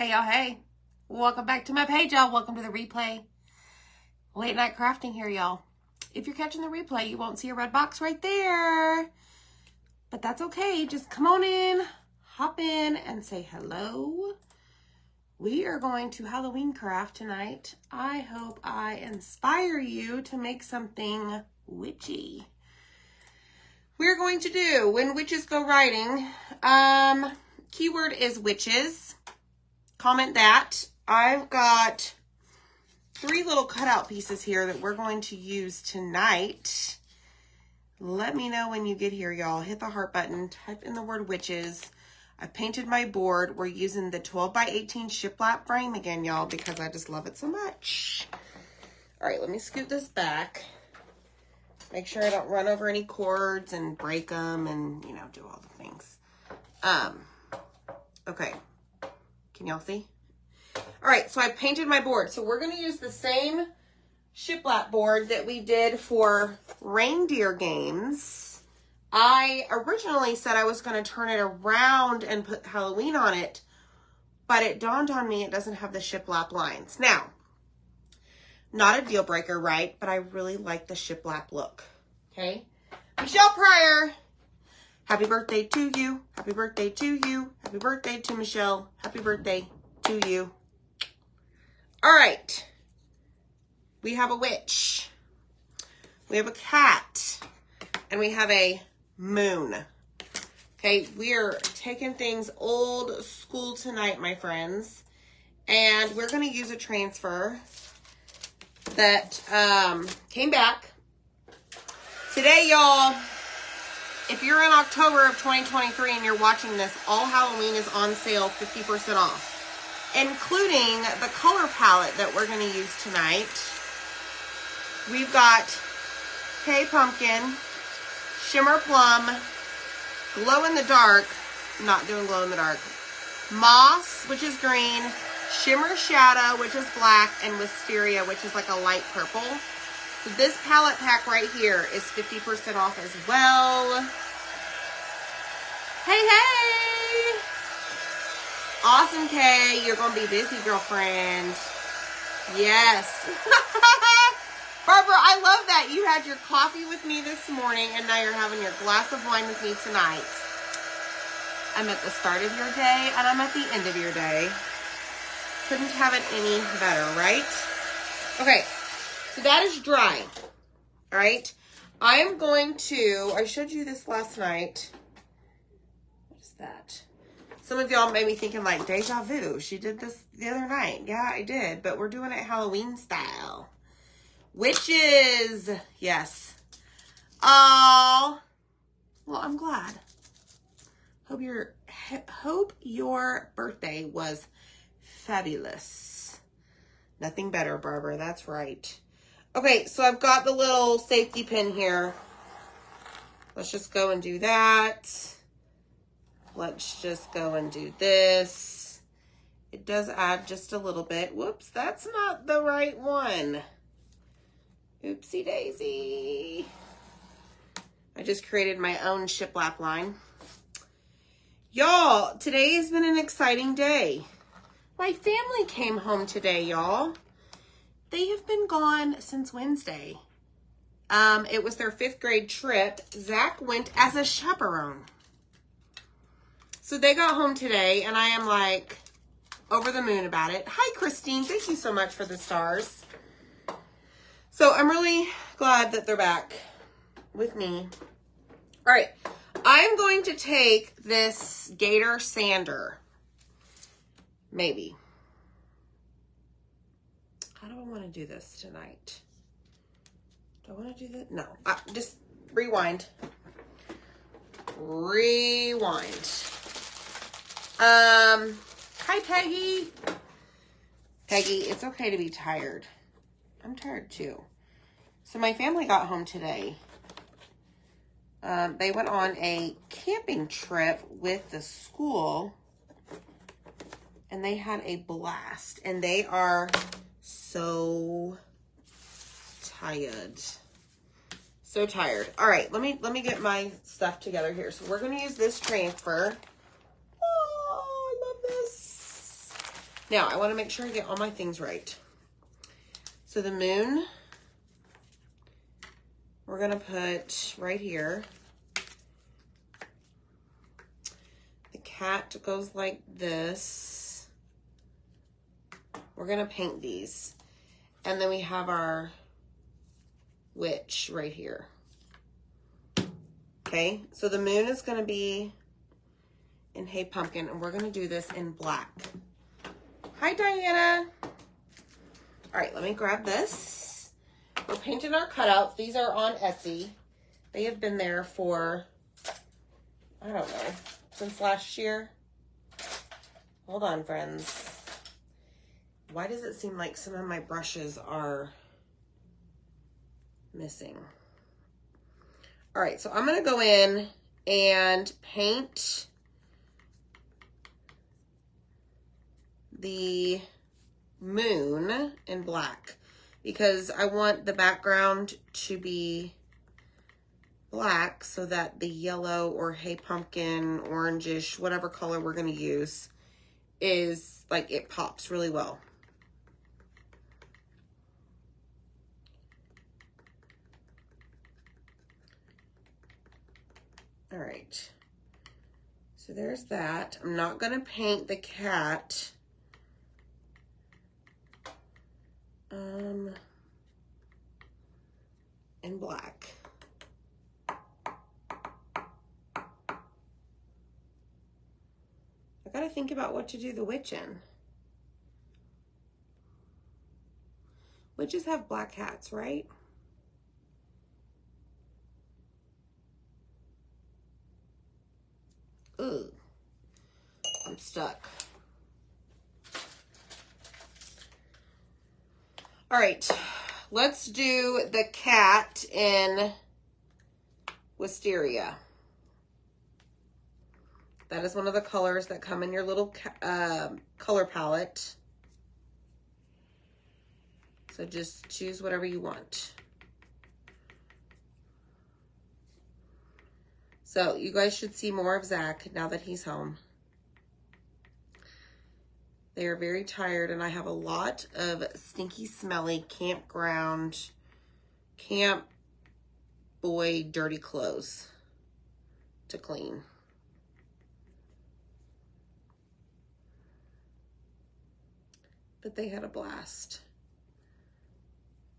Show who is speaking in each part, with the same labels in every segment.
Speaker 1: Hey y'all, hey. Welcome back to my page, y'all. Welcome to the replay. Late night crafting here, y'all. If you're catching the replay, you won't see a red box right there. But that's okay. Just come on in, hop in, and say hello. We are going to Halloween craft tonight. I hope I inspire you to make something witchy. We're going to do When Witches Go Riding. Keyword is witches. Comment that. I've got 3 little cutout pieces here that we're going to use tonight. Let me know when you get here, y'all. Hit the heart button. Type in the word witches. I've painted my board. We're using the 12 by 18 shiplap frame again, y'all, because I just love it so much. All right, let me scoot this back. Make sure I don't run over any cords and break them and, you know, do all the things. Okay. Can y'all see? All right, so I painted my board. So we're going to use the same shiplap board that we did for reindeer games. I originally said I was going to turn it around and put Halloween on it, but it dawned on me it doesn't have the shiplap lines. Now, not a deal breaker, right? But I really like the shiplap look. Okay? Michelle Pryor, happy birthday to you. Happy birthday to you. Happy birthday to Michelle. Happy birthday to you. All right. We have a witch. We have a cat. And we have a moon. Okay, we're taking things old school tonight, my friends. And we're going to use a transfer that came back. Today, y'all, if you're in October of 2023 and you're watching this, all Halloween is on sale 50% off, including the color palette that we're going to use tonight. We've got Hey Pumpkin, Shimmer Plum, Glow in the Dark, not doing glow in the dark, Moss, which is green, Shimmer Shadow, which is black, and Wisteria, which is like a light purple. So this palette pack right here is 50% off as well. Hey, hey! Awesome, Kay. You're going to be busy, girlfriend. Yes. Barbara, I love that. You had your coffee with me this morning, and now you're having your glass of wine with me tonight. I'm at the start of your day, and I'm at the end of your day. Couldn't have it any better, right? Okay, so that is dry. All right. I'm going to, I showed you this last night. What is that? Some of y'all may be thinking like, deja vu. She did this the other night. Yeah, I did, but we're doing it Halloween style. Witches. Yes. Oh, well, I'm glad. Hope your birthday was fabulous. Nothing better, Barbara. That's right. Okay, so I've got the little safety pin here. Let's just go and do that. Let's just go and do this. It does add just a little bit. Whoops, that's not the right one. Oopsie daisy. I just created my own shiplap line. Y'all, today has been an exciting day. My family came home today, y'all. They have been gone since Wednesday. It was their 5th grade trip. Zach went as a chaperone. So they got home today, and I am like over the moon about it. Hi, Christine. Thank you so much for the stars. So I'm really glad that they're back with me. All right. I'm going to take this Gator sander. Maybe. How do I want to do this tonight? Do I want to do that? No. Just rewind. Rewind. Hi, Peggy. Peggy, it's okay to be tired. I'm tired too. So my family got home today. They went on a camping trip with the school. And they had a blast. And they are so tired. So tired. All right, let me get my stuff together here. So we're going to use this transfer. Oh, I love this. Now, I want to make sure I get all my things right. So the moon, we're going to put right here. The cat goes like this. We're going to paint these. And then we have our witch right here. Okay, so the moon is going to be in Hey Pumpkin, and we're going to do this in black. Hi, Diana. All right, let me grab this. We're painting our cutouts. These are on Etsy. They have been there for, I don't know, since last year. Hold on, friends. Why does it seem like some of my brushes are missing? All right, so I'm going to go in and paint the moon in black because I want the background to be black so that the yellow or Hey Pumpkin, orangish, whatever color we're going to use is like it pops really well. All right, so there's that. I'm not going to paint the cat. In black. I gotta think about what to do the witch in. Witches have black hats, right? Ooh, I'm stuck. All right, let's do the cat in Wisteria. That is one of the colors that come in your little color palette. So just choose whatever you want. So you guys should see more of Zach now that he's home. They are very tired, and I have a lot of stinky, smelly campground, camp boy dirty clothes to clean. But they had a blast.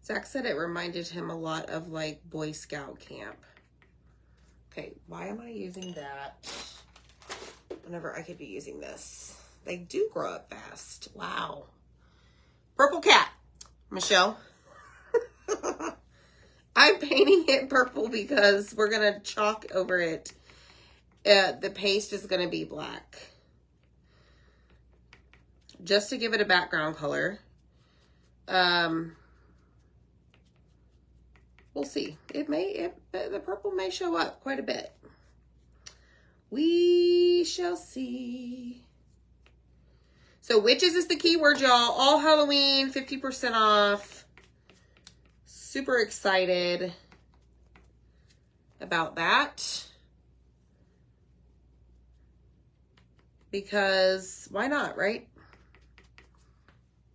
Speaker 1: Zach said it reminded him a lot of like Boy Scout camp. Okay, why am I using that whenever I could be using this? They do grow up fast. Wow. Purple cat, Michelle. I'm painting it purple because we're going to chalk over it. The paste is going to be black. Just to give it a background color. We'll see. The purple may show up quite a bit. We shall see. So witches is the keyword, y'all. All Halloween, 50% off. Super excited about that. Because why not, right?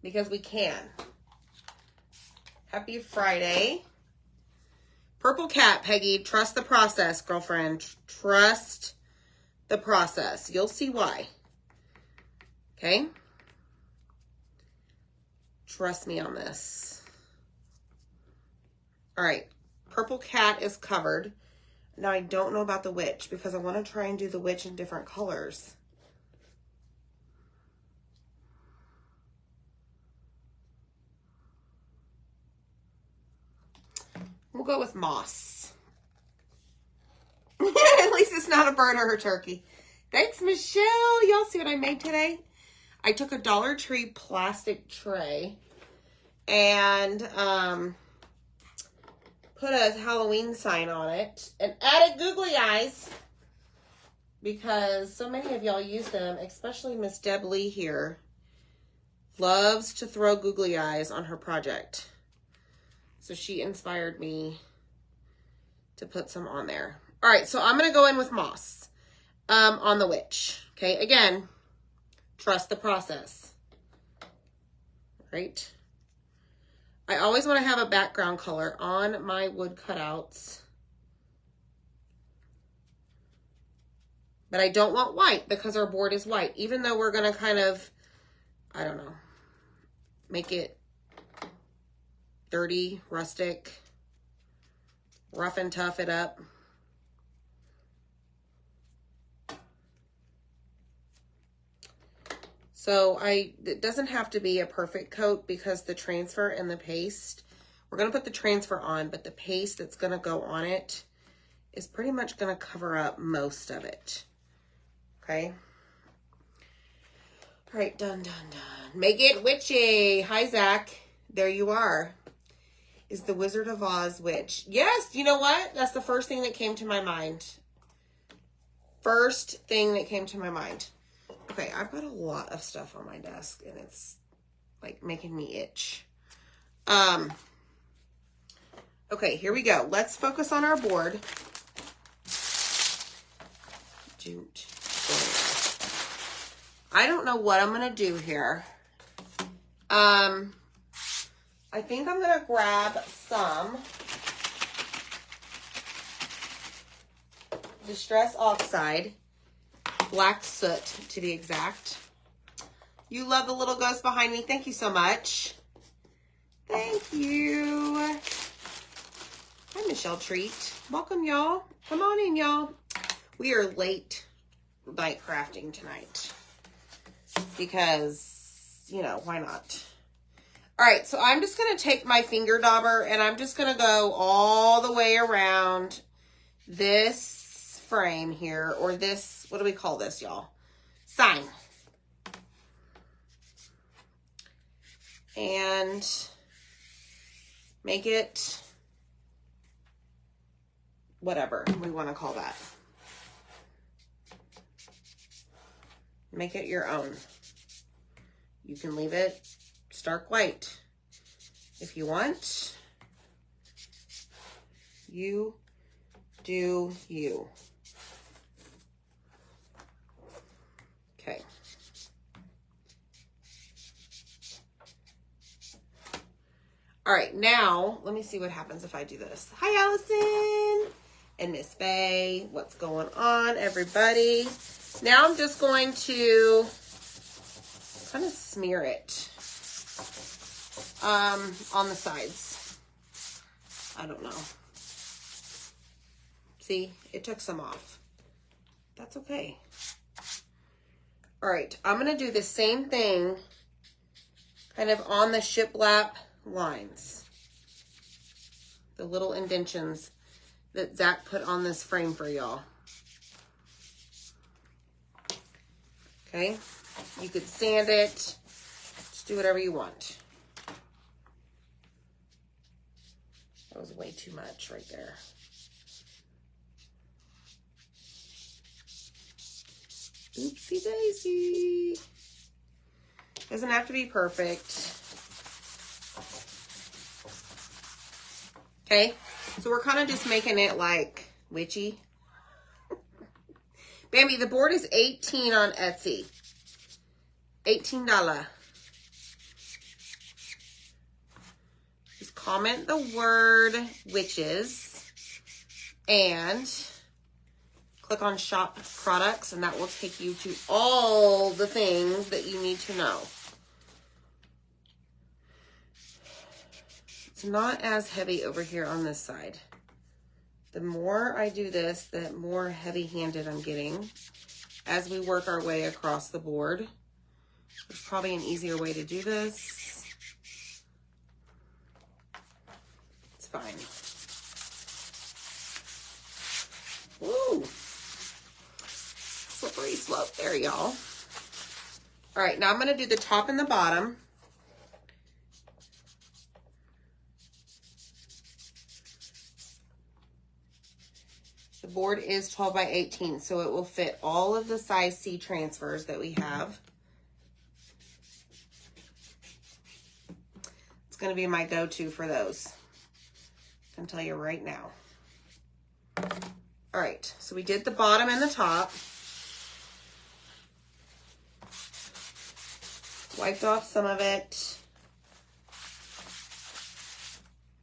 Speaker 1: Because we can. Happy Friday. Purple cat, Peggy. Trust the process, girlfriend. Trust the process. You'll see why. Okay? Trust me on this. All right. Purple cat is covered. Now, I don't know about the witch because I want to try and do the witch in different colors. We'll go with moss. At least it's not a bird or a turkey. Thanks, Michelle. Y'all see what I made today? I took a Dollar Tree plastic tray and put a Halloween sign on it and added googly eyes because so many of y'all use them, especially Miss Deb Lee here loves to throw googly eyes on her project. So she inspired me to put some on there. All right, so I'm going to go in with moss on the witch. Okay, again, trust the process. right? I always want to have a background color on my wood cutouts. But I don't want white because our board is white, even though we're going to kind of, I don't know, make it dirty, rustic, rough and tough it up. So it doesn't have to be a perfect coat because the transfer and the paste, we're going to put the transfer on, but the paste that's going to go on it is pretty much going to cover up most of it. Okay. All right, done, done, done. Make it witchy. Hi, Zach. There you are. Is the Wizard of Oz witch? Yes, you know what? That's the first thing that came to my mind. First thing that came to my mind. Okay, I've got a lot of stuff on my desk, and it's, like, making me itch. Okay, here we go. Let's focus on our board. I don't know what I'm going to do here. I think I'm going to grab some Distress Oxide. Black soot, to be exact. You love the little ghost behind me. Thank you so much. Thank you. Hi, Michelle Treat. Welcome, y'all. Come on in, y'all. We are late night crafting tonight because, you know, why not? All right, so I'm just going to take my finger dauber and I'm just going to go all the way around this frame here, or this, what do we call this, y'all? Sign. And make it whatever we want to call that. Make it your own. You can leave it stark white if you want. You do you. Okay. All right, now let me see what happens if I do this. Hi, Allison and Miss Faye. What's going on, everybody? Now I'm just going to kind of smear it on the sides. I don't know. See, it took some off. That's okay. All right, I'm going to do the same thing kind of on the shiplap lines. The little indentions that Zach put on this frame for y'all. Okay, you could sand it. Just do whatever you want. That was way too much right there. Oopsie daisy. Doesn't have to be perfect. Okay, so we're kind of just making it like witchy. Bambi, the board is $18 on Etsy. $18. Just comment the word witches and click on shop products, and that will take you to all the things that you need to know. It's not as heavy over here on this side. The more I do this, the more heavy-handed I'm getting as we work our way across the board. There's probably an easier way to do this. It's fine. Woo! Slippery slope there, y'all. All right, now I'm going to do the top and the bottom. The board is 12 by 18, so it will fit all of the size C transfers that we have. It's going to be my go-to for those. I can tell you right now. All right, so we did the bottom and the top. Wiped off some of it.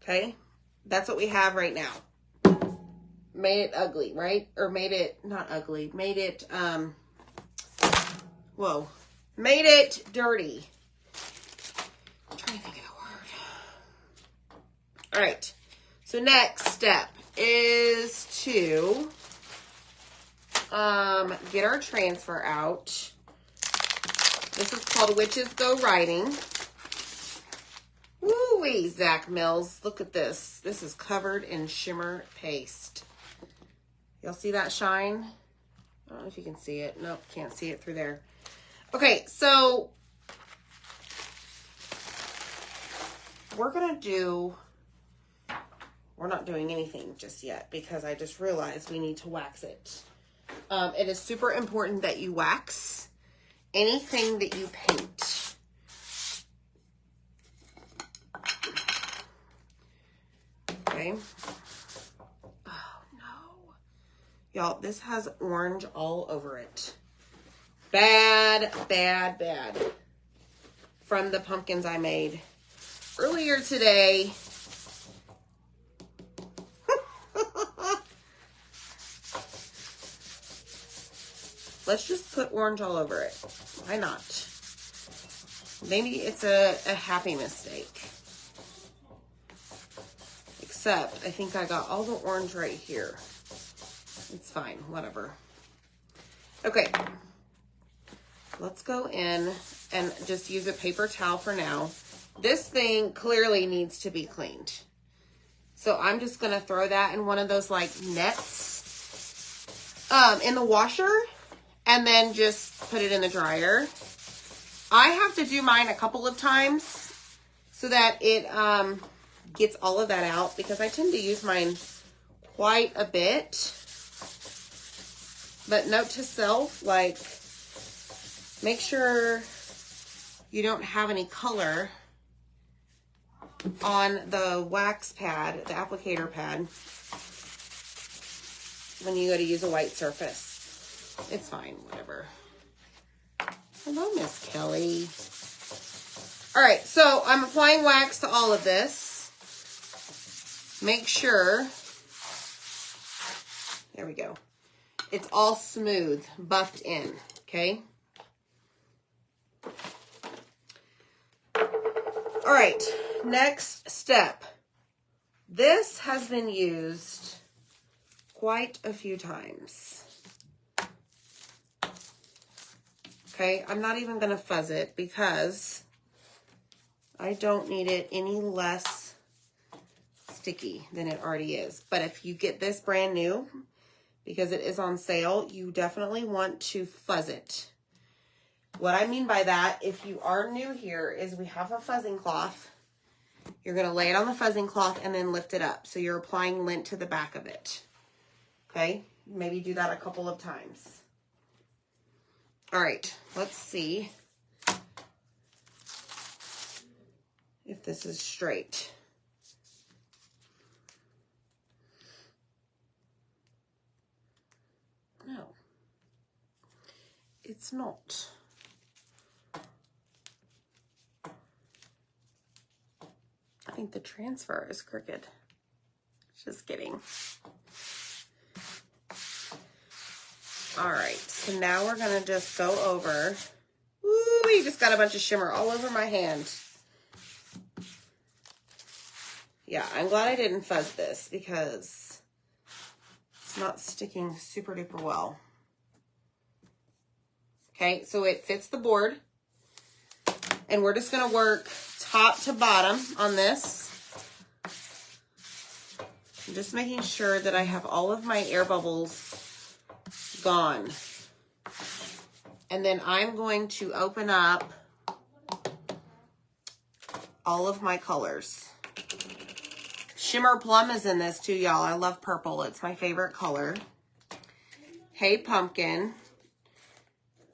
Speaker 1: Okay, that's what we have right now. Made it ugly, right? Or made it, not ugly, made it, made it dirty. I'm trying to think of a word. All right, so next step is to get our transfer out. This is called Witches Go Riding. Woo-wee, Zach Mills. Look at this. This is covered in shimmer paste. Y'all see that shine? I don't know if you can see it. Nope, can't see it through there. Okay, so we're not doing anything just yet because I just realized we need to wax it. It is super important that you wax anything that you paint. Okay. Oh no. Y'all, this has orange all over it. Bad, bad, bad. From the pumpkins I made earlier today. Let's just put orange all over it. Why not? Maybe it's a happy mistake. Except, I think I got all the orange right here. It's fine, whatever. Okay. Let's go in and just use a paper towel for now. This thing clearly needs to be cleaned. So I'm just going to throw that in one of those like nets in the washer. And then just put it in the dryer. I have to do mine a couple of times so that it gets all of that out because I tend to use mine quite a bit. But note to self, like, make sure you don't have any color on the wax pad, the applicator pad, when you go to use a white surface. It's fine, whatever. Hello, Miss Kelly. All right, so I'm applying wax to all of this. Make sure, there we go. It's all smooth, buffed in, okay? All right, next step. This has been used quite a few times. Okay, I'm not even going to fuzz it because I don't need it any less sticky than it already is. But if you get this brand new, because it is on sale, you definitely want to fuzz it. What I mean by that, if you are new here, is we have a fuzzing cloth. You're going to lay it on the fuzzing cloth and then lift it up. So you're applying lint to the back of it. Okay, maybe do that a couple of times. All right, let's see if this is straight. No, it's not. I think the transfer is crooked. Just kidding. All right, so now we're gonna just go over. Ooh, we just got a bunch of shimmer all over my hand. Yeah, I'm glad I didn't fuzz this because it's not sticking super duper well. Okay, so it fits the board. And we're just gonna work top to bottom on this. I'm just making sure that I have all of my air bubbles gone. And then I'm going to open up all of my colors. Shimmer Plum is in this too, y'all. I love purple. It's my favorite color. Hey Pumpkin.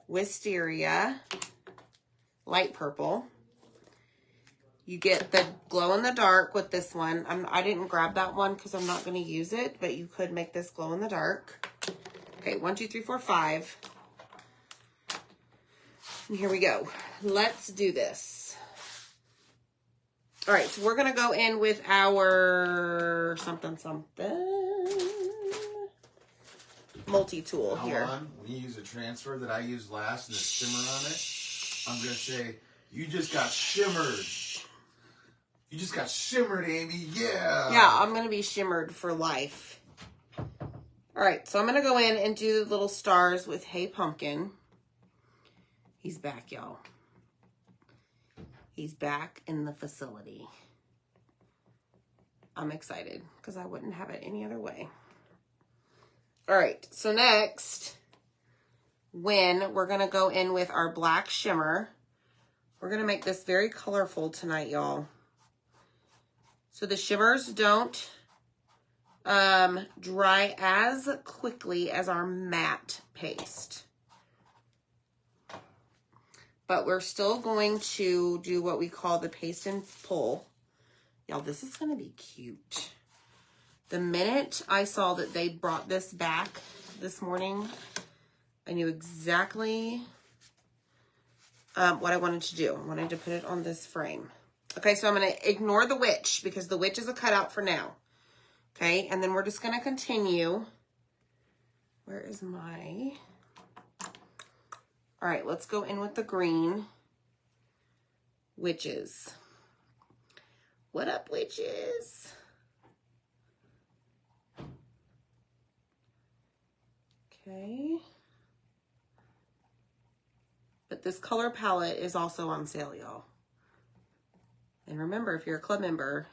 Speaker 1: Wisteria. Light purple. You get the glow in the dark with this one. I didn't grab that one because I'm not going to use it, but you could make this glow in the dark. Okay, 1, 2, 3, 4, 5. And here we go. Let's do this. All right, so we're going to go in with our something multi-tool here.
Speaker 2: On, when you use a transfer that I used last and the shimmer on it, I'm going to say, you just got shimmered. You just got shimmered, Amy. Yeah.
Speaker 1: Yeah, I'm going to be shimmered for life. All right, so I'm going to go in and do the little stars with Hey Pumpkin. He's back, y'all. He's back in the facility. I'm excited because I wouldn't have it any other way. All right, so next, we're going to go in with our black shimmer. We're going to make this very colorful tonight, y'all. So the shimmers don't dry as quickly as our matte paste. But we're still going to do what we call the paste and pull. Y'all, this is going to be cute. The minute I saw that they brought this back this morning, I knew exactly what I wanted to do. I wanted to put it on this frame. Okay, so I'm going to ignore the witch because the witch is a cutout for now. Okay, and then we're just going to continue. Where is my... All right, let's go in with the green. Witches. What up, witches? Okay. But this color palette is also on sale, y'all. And remember, if you're a club member,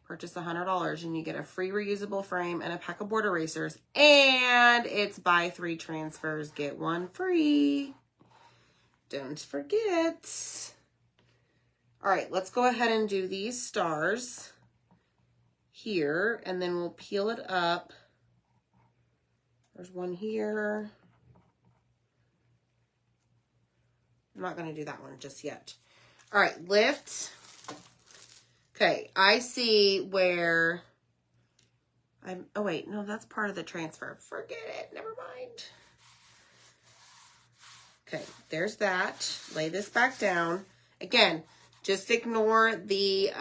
Speaker 1: purchase $100 and you get a free reusable frame and a pack of board erasers. And it's buy 3 transfers, get 1 free. Don't forget. All right, let's go ahead and do these stars here, and then we'll peel it up. There's one here. I'm not going to do that one just yet. All right, lift. Okay, I see where I'm, oh wait, no, that's part of the transfer. Forget it, never mind. Okay, there's that. Lay this back down. Again, just ignore the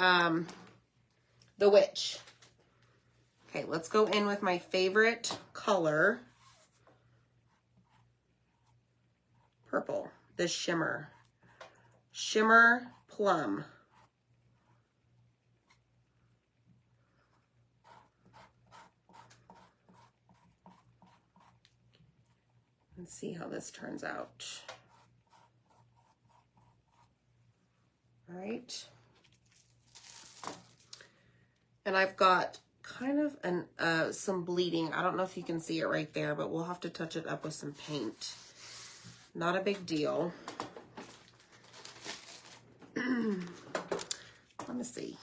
Speaker 1: witch. Okay, let's go in with my favorite color. Purple, the shimmer. Shimmer Plum. Let's see how this turns out. All right. And I've got kind of some bleeding. I don't know if you can see it right there, but we'll have to touch it up with some paint. Not a big deal. Let me see.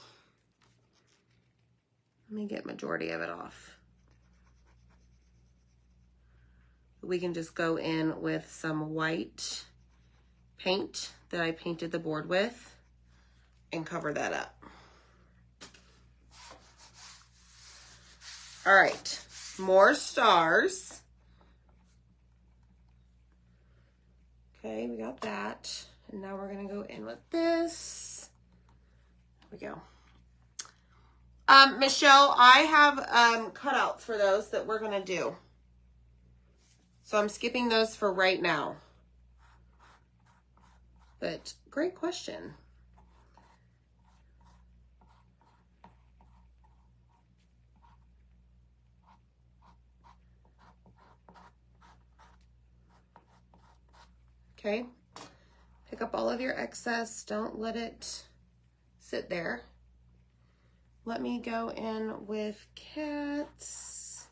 Speaker 1: Let me get majority of it off. We can just go in with some white paint that I painted the board with and cover that up. All right, more stars. Okay, we got that. And now we're gonna go in with this. There we go. Michelle, I have cutouts for those that we're gonna do. So I'm skipping those for right now. But great question. Okay. Pick up all of your excess. Don't let it sit there. Let me go in with cats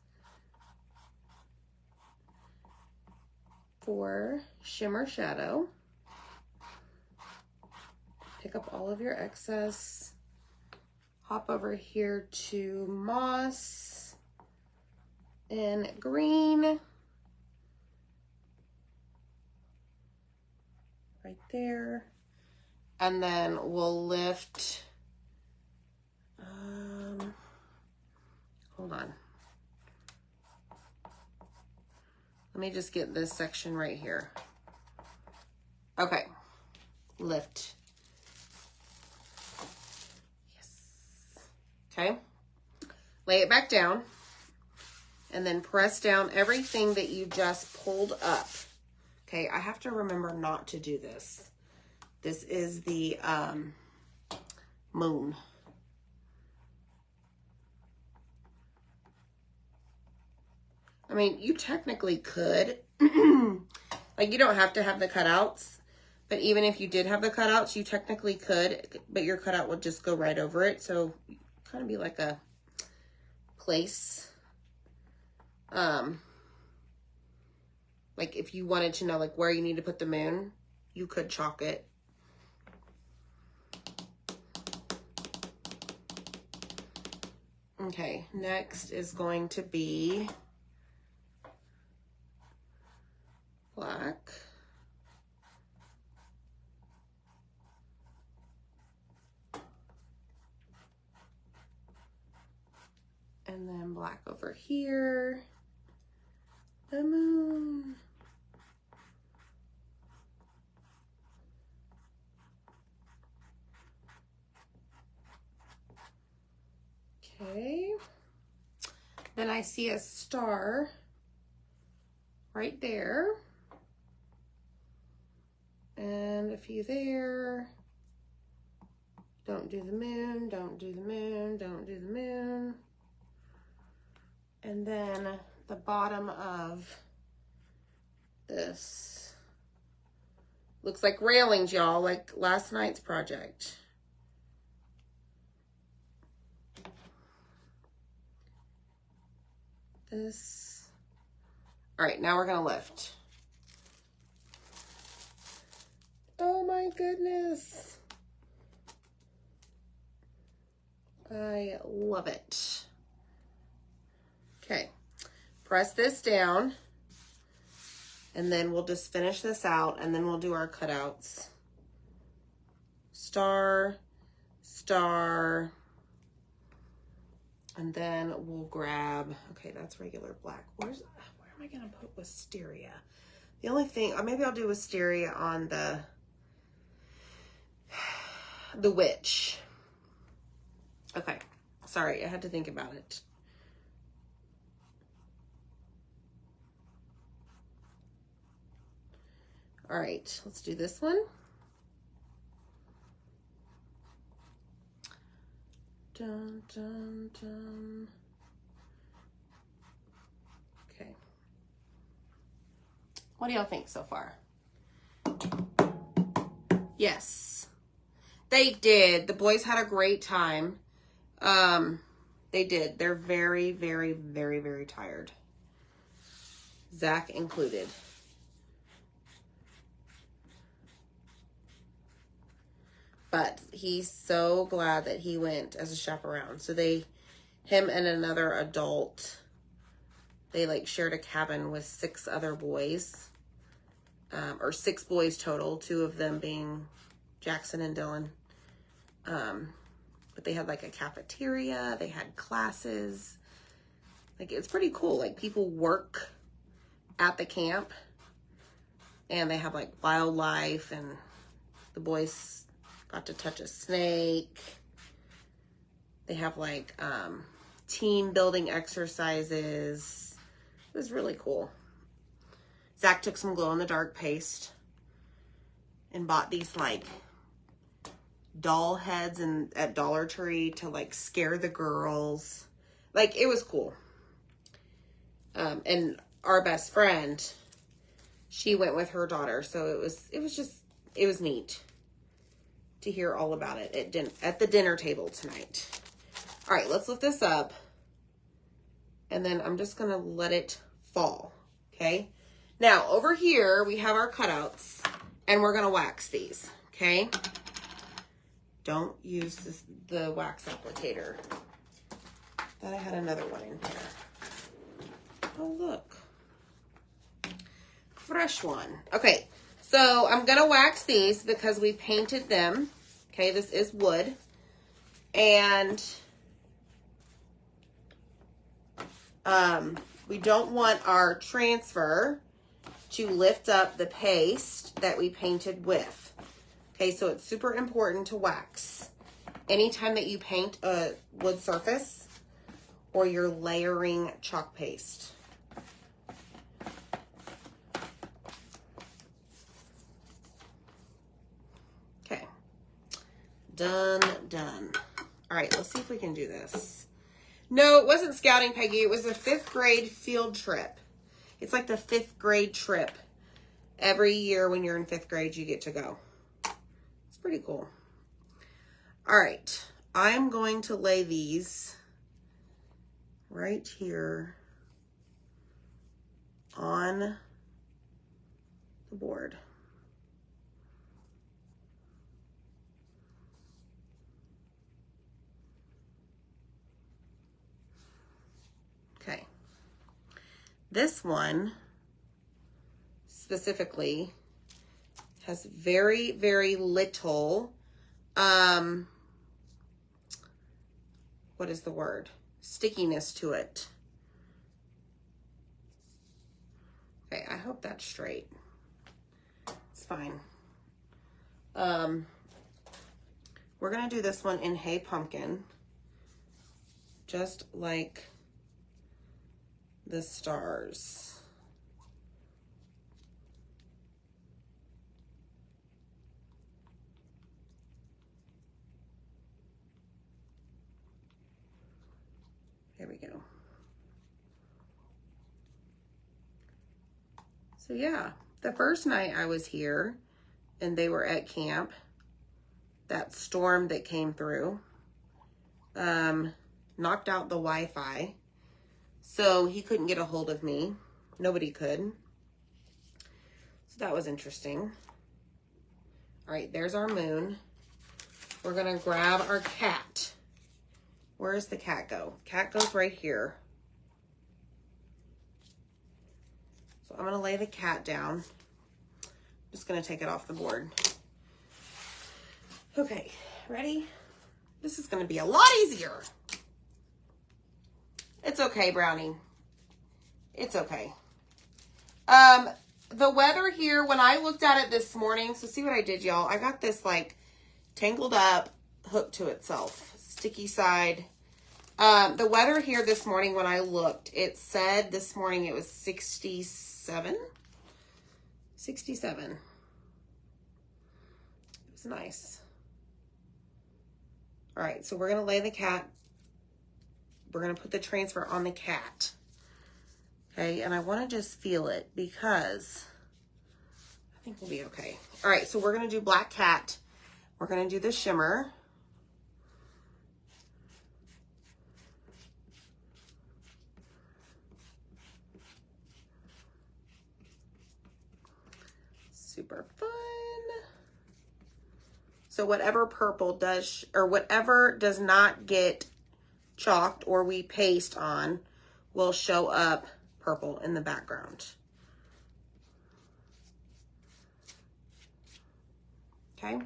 Speaker 1: for Shimmer Shadow. Pick up all of your excess. Hop over here to Moss in green. Right there. And then we'll lift, hold on. Let me just get this section right here. Okay, lift. Okay. Lay it back down. And then press down everything that you just pulled up. Okay, I have to remember not to do this. This is the moon. I mean, you technically could. Like, you don't have to have the cutouts. But even if you did have the cutouts, you technically could. But your cutout would just go right over it. So, kind of be like a place. Like if you wanted to know like where you need to put the moon, you could chalk it. Okay, next is going to be black. And then black over here. The moon. Okay. Then I see a star right there. And a few there. Don't do the moon, don't do the moon, don't do the moon. And then the bottom of this looks like railings, y'all, like last night's project. This. All right, now we're gonna lift. Oh my goodness. I love it. Okay, press this down, and then we'll just finish this out, and then we'll do our cutouts. Star, star, and then we'll grab, okay, that's regular black. Where am I gonna put wisteria? The only thing, maybe I'll do wisteria on the witch. Okay, sorry, I had to think about it. All right, let's do this one. Dun, dun, dun. Okay. What do y'all think so far? Yes, they did. The boys had a great time. They did. They're very, very, very, very tired. Zach included. But he's so glad that he went as a chaperone. So him and another adult, they like shared a cabin with 6 other boys. Or 6 boys total, 2 of them being Jackson and Dylan. But they had like a cafeteria, they had classes. Like, it's pretty cool. Like, people work at the camp and they have like wildlife, and the boys got to touch a snake. They have like team building exercises. It was really cool. Zach took some glow-in-the-dark paste and bought these like doll heads at Dollar Tree to like scare the girls. Like, it was cool. And our best friend, she went with her daughter, so it was neat to hear all about it at the dinner table tonight. All right, let's lift this up, and then I'm just gonna let it fall. Okay. Now over here we have our cutouts, and we're gonna wax these. Okay. Don't use the wax applicator. Thought I had another one in here. Oh, look. Fresh one. Okay, so I'm going to wax these because we painted them. Okay, this is wood. And we don't want our transfer to lift up the paste that we painted with. Okay, so it's super important to wax. anytime that you paint a wood surface or you're layering chalk paste. Okay. Done. All right, let's see if we can do this. No, it wasn't scouting, Peggy. It was a 5th grade field trip. It's like the 5th grade trip. Every year when you're in 5th grade, you get to go. It's pretty cool. All right, I'm going to lay these right here on the board. Okay. This one specifically has very, very little, what is the word? Stickiness to it. Okay, I hope that's straight. It's fine. We're gonna do this one in Hey Pumpkin, just like the stars. There we go. So yeah, the first night I was here and they were at camp, that storm that came through knocked out the Wi-Fi. So he couldn't get a hold of me. Nobody could. So that was interesting. All right, there's our moon. We're gonna grab our cat. Where does the cat go? Cat goes right here. So I'm gonna lay the cat down. Just gonna take it off the board. Okay, ready? This is gonna be a lot easier. It's okay, Brownie. It's okay. The weather here, when I looked at it this morning, so see what I did, y'all? I got this like tangled up, hooked to itself, sticky side. The weather here this morning, when I looked, it said this morning it was 67. 67. It was nice. All right, so we're going to lay the cat. We're going to put the transfer on the cat. Okay, and I want to just feel it because I think we'll be okay. All right, so we're going to do black cat. We're going to do the shimmer. Super fun. So whatever purple does, or whatever does not get chalked or we paste on, will show up purple in the background. Okay.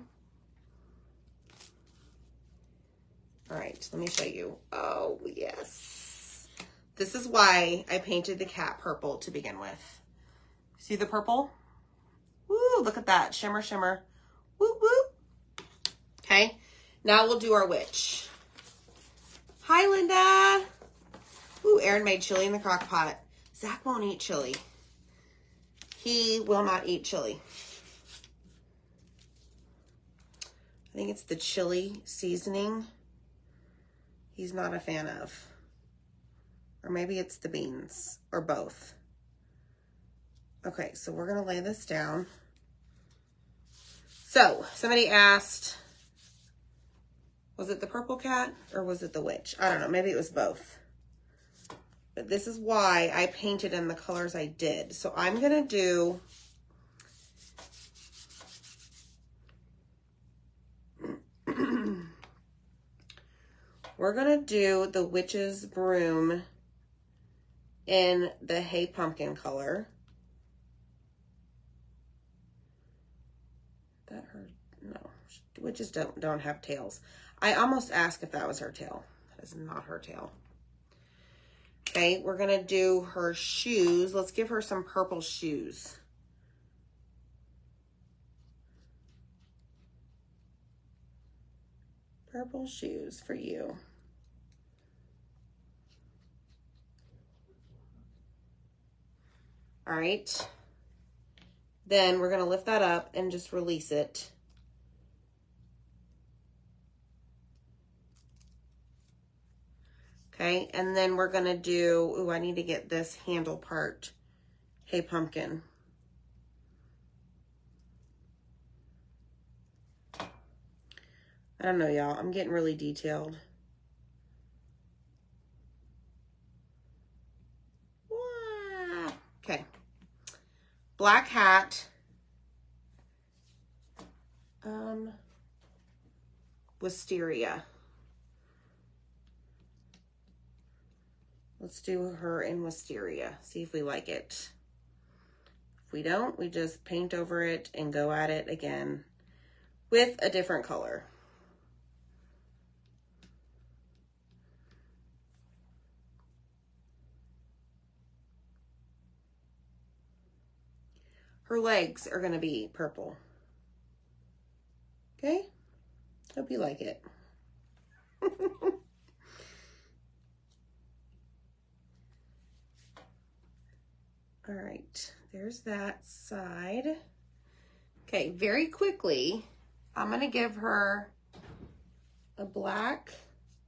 Speaker 1: All right, let me show you. Oh, yes. This is why I painted the cat purple to begin with. See the purple? Woo, look at that. Shimmer, shimmer. Whoop, whoop. Okay, now we'll do our witch. Hi, Linda. Ooh, Aaron made chili in the crock pot. Zach won't eat chili. He will not eat chili. I think it's the chili seasoning he's not a fan of. Or maybe it's the beans, or both. Okay, so we're gonna lay this down. So, somebody asked, was it the purple cat or was it the witch? I don't know, maybe it was both. But this is why I painted in the colors I did. So I'm gonna do we're gonna do the witch's broom in the Hey Pumpkin color. That her, no, witches don't have tails. I almost asked if that was her tail. That is not her tail. Okay, we're gonna do her shoes. Let's give her some purple shoes. Purple shoes for you. All right. Then we're going to lift that up and just release it. Okay, and then we're going to do, ooh, I need to get this handle part. Hey, pumpkin. I don't know, y'all. I'm getting really detailed. Wow. Okay. Black hat. Wisteria. Let's do her in wisteria. See if we like it. If we don't, we just paint over it and go at it again with a different color. Her legs are going to be purple. Okay? Hope you like it. All right, there's that side. Okay, very quickly, I'm going to give her a black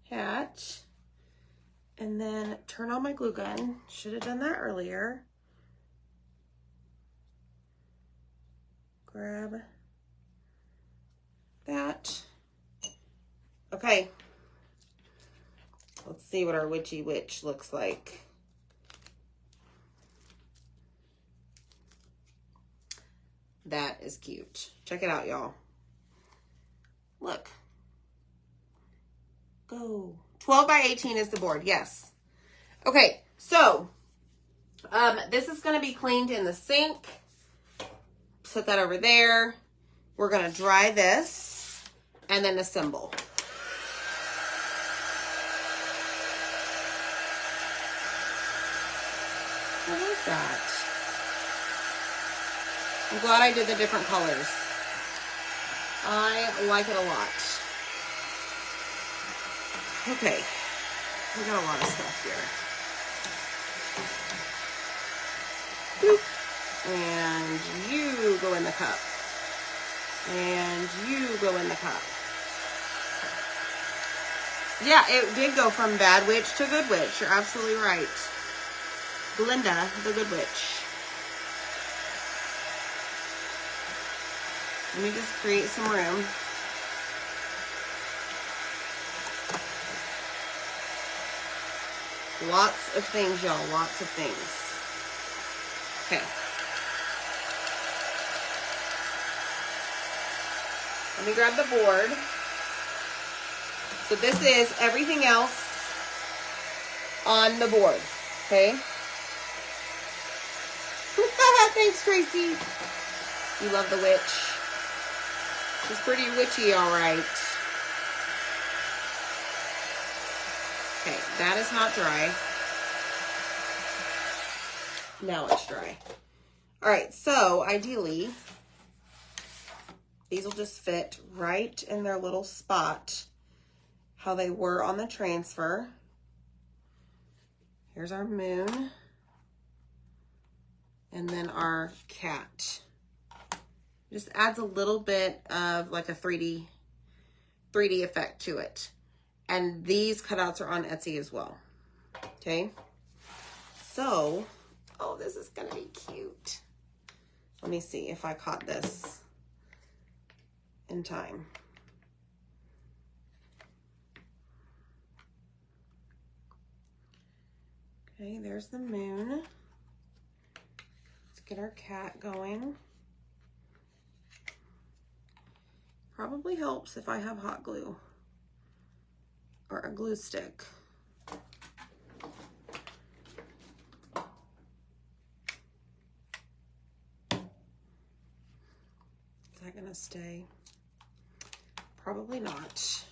Speaker 1: hat and then turn on my glue gun. Should have done that earlier. Grab that. Okay. Let's see what our witchy witch looks like. That is cute. Check it out, y'all. Look. Go. 12 by 18 is the board. Yes. Okay. So, this is going to be cleaned in the sink. Put that over there. We're going to dry this and then assemble. I like that. I'm glad I did the different colors. I like it a lot. Okay. We got a lot of stuff here. Boop. And you go in the cup. And you go in the cup. Yeah, it did go from bad witch to good witch. You're absolutely right. Glinda, the good witch. Let me just create some room. Lots of things, y'all. Lots of things. Okay. Let me grab the board. So this is everything else on the board. Okay. Thanks, Tracy. You love the witch. She's pretty witchy, all right. Okay, that is not dry. Now it's dry. All right, so ideally, these will just fit right in their little spot, how they were on the transfer. Here's our moon. And then our cat. Just adds a little bit of like a 3D effect to it. And these cutouts are on Etsy as well. Okay. So, oh, this is gonna be cute. Let me see if I caught this in time. Okay, there's the moon. Let's get our cat going. Probably helps if I have hot glue or a glue stick. Is that gonna stay? Probably not.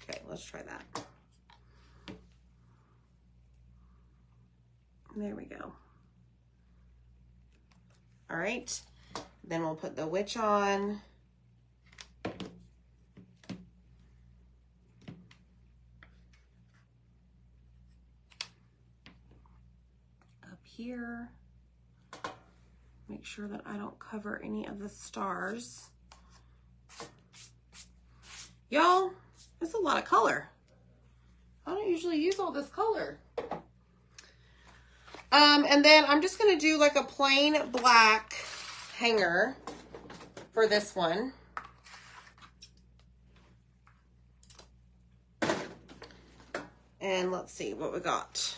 Speaker 1: Okay, let's try that. There we go. All right. Then we'll put the witch on. Up here. Make sure that I don't cover any of the stars. Y'all, it's a lot of color. I don't usually use all this color. And then I'm just going to do like a plain black hanger for this one. And let's see what we got.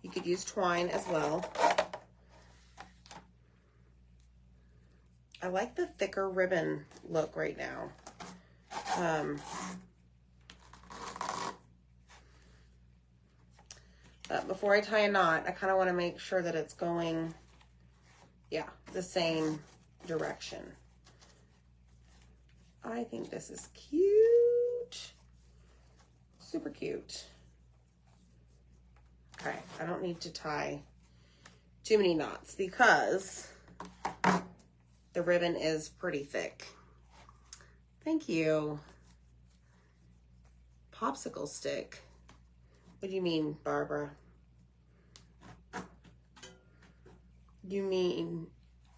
Speaker 1: You could use twine as well. I like the thicker ribbon look right now. But before I tie a knot, I kind of want to make sure that it's going, yeah, the same direction. I think this is cute. Super cute. Okay, I don't need to tie too many knots because the ribbon is pretty thick. Thank you. Popsicle stick. What do you mean, Barbara? You mean,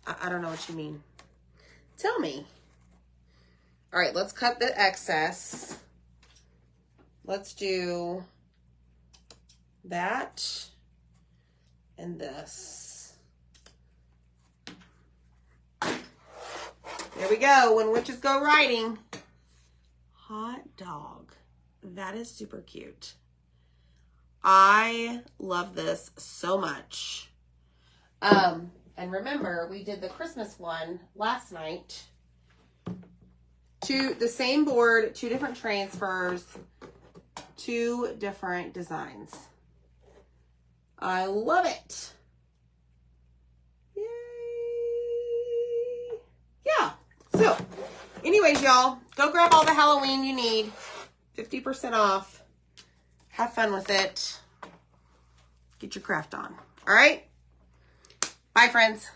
Speaker 1: I don't know what you mean. Tell me. All right, let's cut the excess. Let's do that and this. There we go. When witches go riding. Hot dog. That is super cute. I love this so much. And remember, we did the Christmas one last night. The same board, 2 different transfers, 2 different designs. I love it. Yay. Yeah. So, anyways, y'all, go grab all the Halloween you need. 50% off. Have fun with it. Get your craft on. All right? Bye, friends.